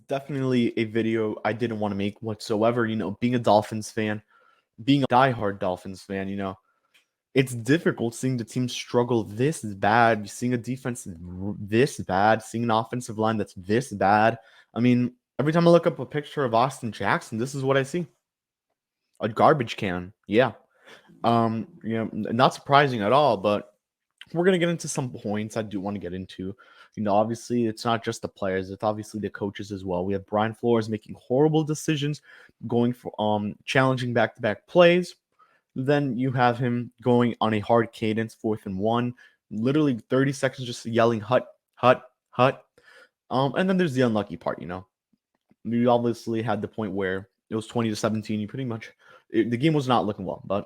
definitely a video I didn't want to make whatsoever. Being a Dolphins fan, being a diehard Dolphins fan, it's difficult seeing the team struggle this bad, seeing a defense this bad, seeing an offensive line that's this bad. I mean, every time I look up a picture of Austin Jackson, this is what I see. A garbage can. Yeah. Not surprising at all, but we're going to get into some points I do want to get into. Obviously, it's not just the players, it's obviously the coaches as well. We have Brian Flores making horrible decisions, going for challenging back-to-back plays. Then you have him going on a hard cadence, 4th and 1, literally 30 seconds just yelling hut, hut, hut. And then there's the unlucky part, We obviously had the point where it was 20-17. You pretty much the game was not looking well, but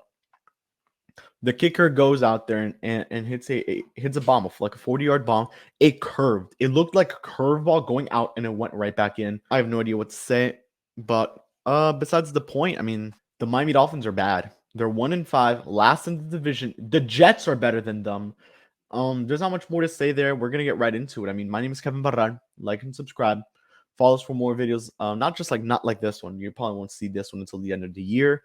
the kicker goes out there and hits a bomb, like a 40-yard bomb. It curved. It looked like a curveball going out, and it went right back in. I have no idea what to say, but besides the point, I mean, the Miami Dolphins are bad. They're 1-5, last in the division. The Jets are better than them. There's not much more to say there. We're gonna get right into it. I mean, my name is Kevin Barran. Like and subscribe. Follow us for more videos. Not like this one. You probably won't see this one until the end of the year,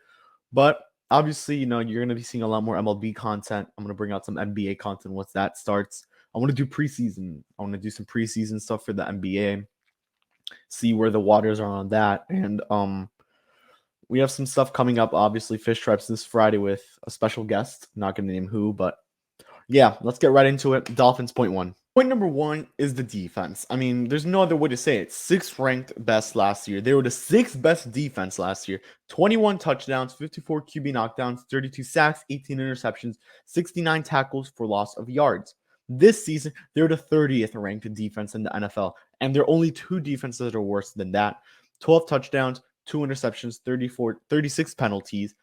but obviously, you're going to be seeing a lot more MLB content. I'm going to bring out some NBA content once that starts. I want to do preseason. I want to do some preseason stuff for the NBA, see where the waters are on that. And we have some stuff coming up, obviously, Fish Stripes this Friday with a special guest. Not going to name who, but yeah, let's get right into it. Dolphins, point one. Point number one is the defense. I mean, there's no other way to say it. 6th ranked best last year. They were the 6th best defense last year. 21 touchdowns, 54 QB knockdowns, 32 sacks, 18 interceptions, 69 tackles for loss of yards. This season, they're the 30th ranked defense in the NFL, and there are only 2 defenses that are worse than that. 12 touchdowns, 2 interceptions, 36 penalties.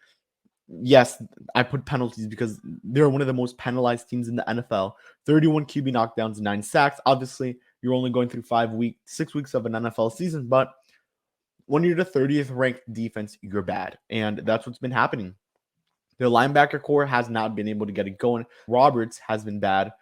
Yes, I put penalties because they're one of the most penalized teams in the NFL. 31 QB knockdowns, 9 sacks. Obviously, you're only going through 6 weeks of an NFL season, but when you're the 30th ranked defense, you're bad. And that's what's been happening. The linebacker core has not been able to get it going. Roberts has been bad.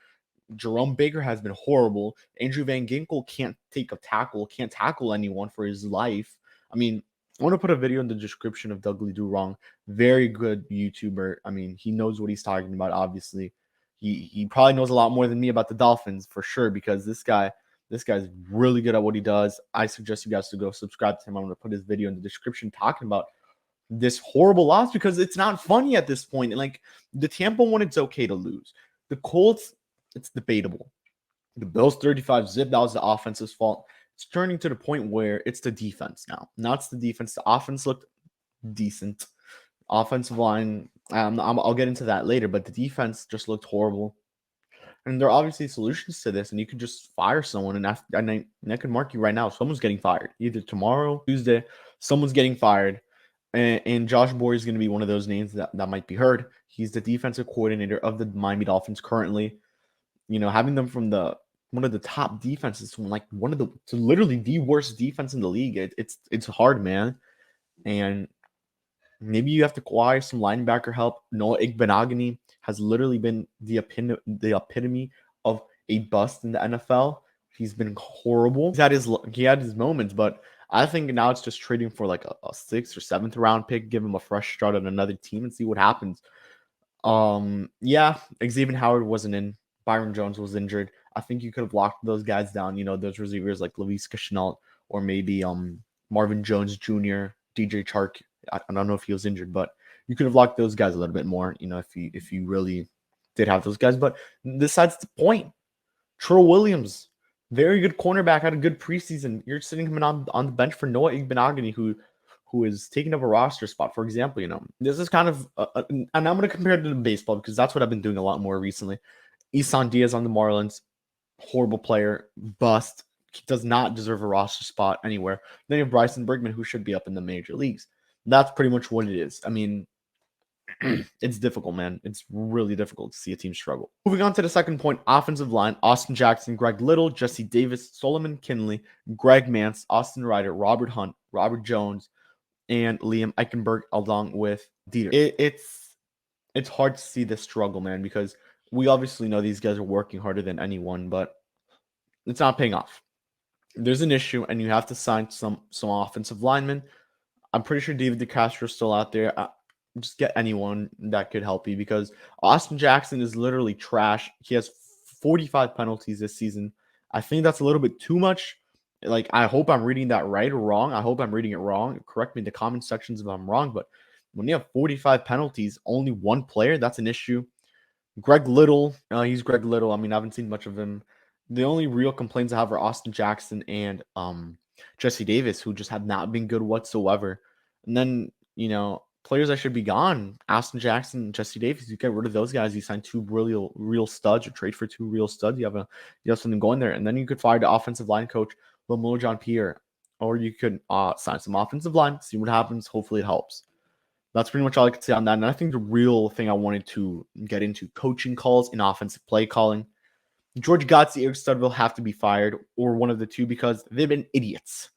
Jerome Baker has been horrible. Andrew Van Ginkel can't take a tackle, can't tackle anyone for his life. I mean, I want to put a video in the description of Dougly Do Wrong. Very good YouTuber. I mean, he knows what he's talking about, obviously. He probably knows a lot more than me about the Dolphins for sure, because this guy's really good at what he does. I suggest you guys to go subscribe to him. I'm going to put his video in the description talking about this horrible loss because it's not funny at this point. And like the Tampa one, it's okay to lose. The Colts, it's debatable. The Bills 35 zip, that was the offense's fault. It's turning to the point where it's the defense now. Now it's the defense. The offense looked decent. Offensive line, I'll get into that later, but the defense just looked horrible. And there are obviously solutions to this, and you could just fire someone, and I can mark you right now. Someone's getting fired. Either tomorrow, Tuesday, someone's getting fired. And Josh Boyer is going to be one of those names that might be heard. He's the defensive coordinator of the Miami Dolphins currently. Having them from one of the top defenses to literally the worst defense in the league. It's hard, man. And maybe you have to acquire some linebacker help. Noah Igbenogany has literally been the epitome of a bust in the NFL. He's been horrible. He had his moments, but I think now it's just trading for like a 6th or 7th round pick, give him a fresh start on another team and see what happens. Yeah, Xavier Howard wasn't in. Byron Jones was injured. I think you could have locked those guys down. Those receivers like Laviska Shenault or maybe Marvin Jones Jr., DJ Chark. I don't know if he was injured, but you could have locked those guys a little bit more. If you really did have those guys. But besides the point, Terrell Williams, very good cornerback, had a good preseason. You're sitting him on the bench for Noah Igbenogany, who is taking up a roster spot. For example, this is kind of, and I'm going to compare it to baseball because that's what I've been doing a lot more recently. Isan Diaz on the Marlins, horrible player, bust, does not deserve a roster spot anywhere. Then you have Bryson Bergman, who should be up in the major leagues. That's pretty much what it is. I mean, it's difficult, man. It's really difficult to see a team struggle. Moving on to the second point, offensive line, Austin Jackson, Greg Little, Jesse Davis, Solomon Kinley, Greg Mance, Austin Ryder, Robert Hunt, Robert Jones, and Liam Eichenberg, along with Dieter. It's hard to see this struggle, man, because we obviously know these guys are working harder than anyone, but it's not paying off. there's an issue, and you have to sign some offensive linemen. I'm pretty sure David DeCastro is still out there. Just get anyone that could help you because Austin Jackson is literally trash. He has 45 penalties this season. I think that's a little bit too much. Like, I hope I'm reading that right or wrong. I hope I'm reading it wrong. Correct me in the comment sections if I'm wrong. But when you have 45 penalties, only one player, that's an issue. Greg Little, he's Greg Little. I mean, I haven't seen much of him. The only real complaints I have are Austin Jackson and Jesse Davis, who just have not been good whatsoever. And then, players that should be gone, Austin Jackson and Jesse Davis, you get rid of those guys, you sign two real studs or trade for two real studs, you have something going there. And then you could fire the offensive line coach, Lamelo John Pierre, or you could sign some offensive line, see what happens. Hopefully it helps. That's pretty much all I could say on that. And I think the real thing I wanted to get into, coaching calls and offensive play calling. George Gotze, Eric Studville have to be fired, or one of the two, because they've been idiots.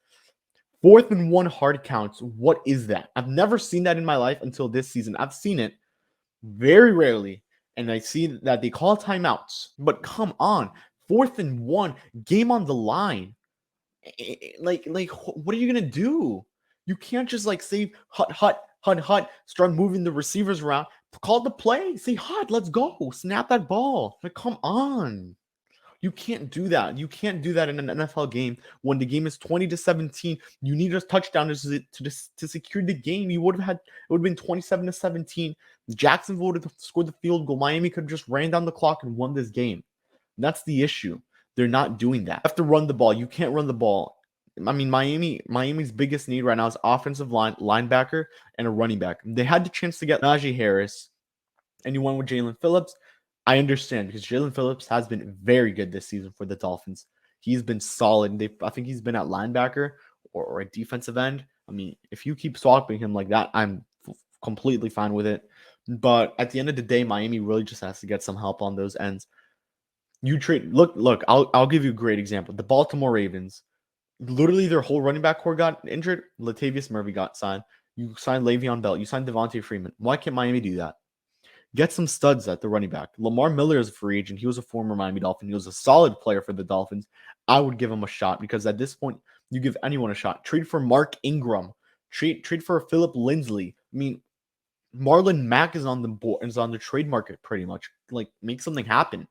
4th and 1 hard counts. What is that? I've never seen that in my life until this season. I've seen it very rarely, and I see that they call timeouts. But come on, 4th and 1, game on the line. Like, what are you gonna do? You can't just say hut, start moving the receivers around. Call the play. Say hut, let's go. Snap that ball. Like, come on. You can't do that. You can't do that in an NFL game when the game is 20-17. You need a touchdown to secure the game. It would have been 27-17. Jacksonville would have scored the field goal. Miami could have just ran down the clock and won this game. That's the issue. They're not doing that. You have to run the ball. You can't run the ball. I mean, Miami's biggest need right now is offensive linebacker, and a running back. They had the chance to get Najee Harris, and you went with Jalen Phillips. I understand because Jalen Phillips has been very good this season for the Dolphins. He's been solid. I think he's been at linebacker or a defensive end. I mean, if you keep swapping him like that, I'm completely fine with it. But at the end of the day, Miami really just has to get some help on those ends. You trade. Look. I'll give you a great example. The Baltimore Ravens, literally their whole running back core got injured. Latavius Murray got signed. You signed Le'Veon Bell. You signed Devontae Freeman. Why can't Miami do that? Get some studs at the running back. Lamar Miller is a free agent. He was a former Miami Dolphin. He was a solid player for the Dolphins. I would give him a shot because at this point, you give anyone a shot. Trade for Mark Ingram. Trade for Philip Lindsay. I mean, Marlon Mack is on the board, is on the trade market pretty much. Like, make something happen.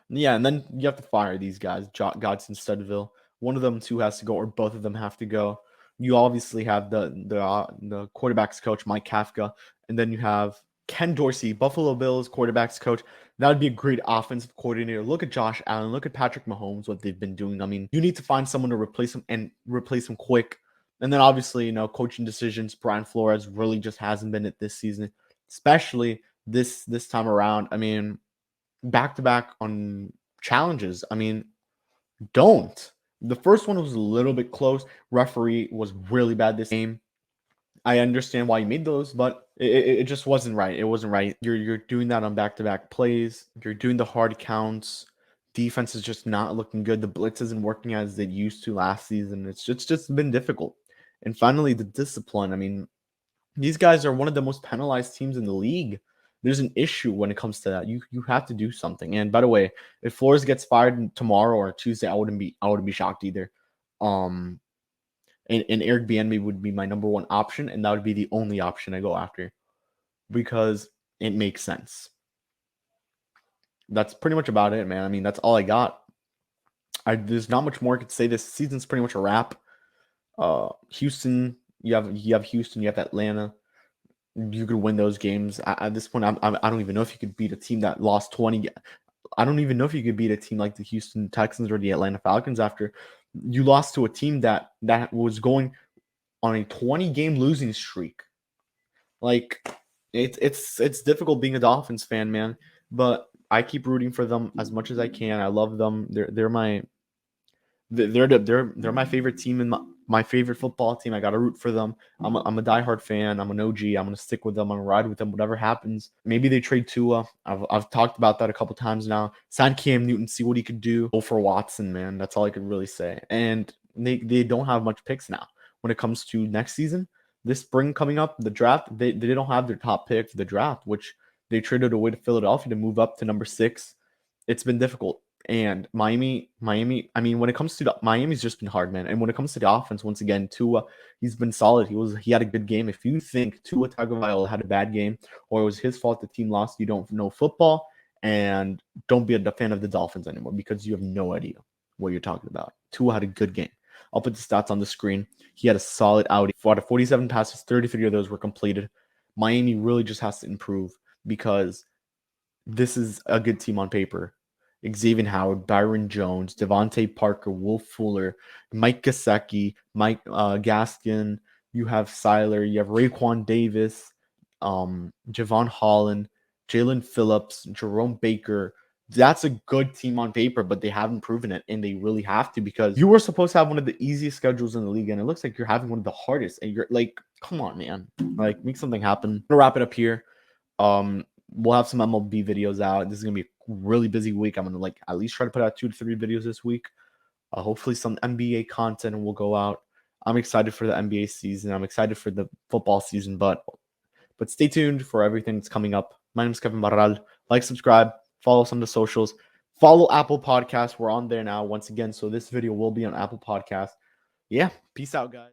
Yeah, and then you have to fire these guys, Godson, Studville. One of them two has to go, or both of them have to go. You obviously have the quarterbacks coach, Mike Kafka, and then you have Ken Dorsey, Buffalo Bills quarterbacks coach. That would be a great offensive coordinator. Look at Josh Allen. Look at Patrick Mahomes, what they've been doing. I mean, you need to find someone to replace him and replace him quick. And then obviously, coaching decisions. Brian Flores really just hasn't been it this season, especially this time around. I mean, back-to-back on challenges. I mean, don't. The first one was a little bit close. Referee was really bad this game. I understand why you made those, but it just wasn't right. It wasn't right. You're doing that on back-to-back plays. You're doing the hard counts. Defense is just not looking good. The blitz isn't working as it used to last season. It's just been difficult. And finally, the discipline. I mean, these guys are one of the most penalized teams in the league. There's an issue when it comes to that. You have to do something. And by the way, if Flores gets fired tomorrow or Tuesday, I wouldn't be shocked either. And Eric Bieniemy would be my number one option, and that would be the only option I go after because it makes sense. That's pretty much about it, man. I mean, that's all I got. There's not much more I could say. This season's pretty much a wrap. Houston, you have Houston, you have Atlanta. You could win those games. At this point, I don't even know if you could beat a team that lost 20. I don't even know if you could beat a team like the Houston Texans or the Atlanta Falcons after you lost to a team that was going on a 20-game losing streak. Like, it's difficult being a Dolphins fan, man. But I keep rooting for them as much as I can. I love them. They're my favorite team and my favorite football team. I got to root for them. I'm a diehard fan. I'm an OG. I'm going to stick with them. I'm going to ride with them, whatever happens. Maybe they trade Tua. I've talked about that a couple times now. Sign Cam Newton, see what he could do. Go for Watson, man. That's all I could really say. And they don't have much picks now. When it comes to next season, this spring coming up, the draft, they don't have their top pick for the draft, which they traded away to Philadelphia to move up to number 6. It's been difficult. And Miami, I mean, when it comes to Miami's just been hard, man. And when it comes to the offense, once again, Tua, he's been solid. He had a good game. If you think Tua Tagovailoa had a bad game or it was his fault the team lost, you don't know football and don't be a fan of the Dolphins anymore because you have no idea what you're talking about. Tua had a good game. I'll put the stats on the screen. He had a solid outing. Out of 47 passes, 33 of those were completed. Miami really just has to improve because this is a good team on paper. Xavier Howard, Byron Jones, Devontae Parker, Wolf Fuller, Mike Gesicki, Mike Gaskin. You have Seiler. You have Raekwon Davis, Javon Holland, Jalen Phillips, Jerome Baker. That's a good team on paper, but they haven't proven it, and they really have to because you were supposed to have one of the easiest schedules in the league, and it looks like you're having one of the hardest. And you're like, come on, man, like make something happen. I'm gonna wrap it up here. We'll have some MLB videos out. This is gonna be a really busy week. I'm gonna like at least try to put out 2 to 3 videos this week. Hopefully some NBA content will go out. I'm excited for the NBA season. I'm excited for the football season, but stay tuned for everything that's coming up. My name is Kevin Barral. Like, subscribe, follow us on the socials, follow Apple Podcasts. We're on there now once again, so this video will be on Apple Podcasts. Yeah, peace out, guys.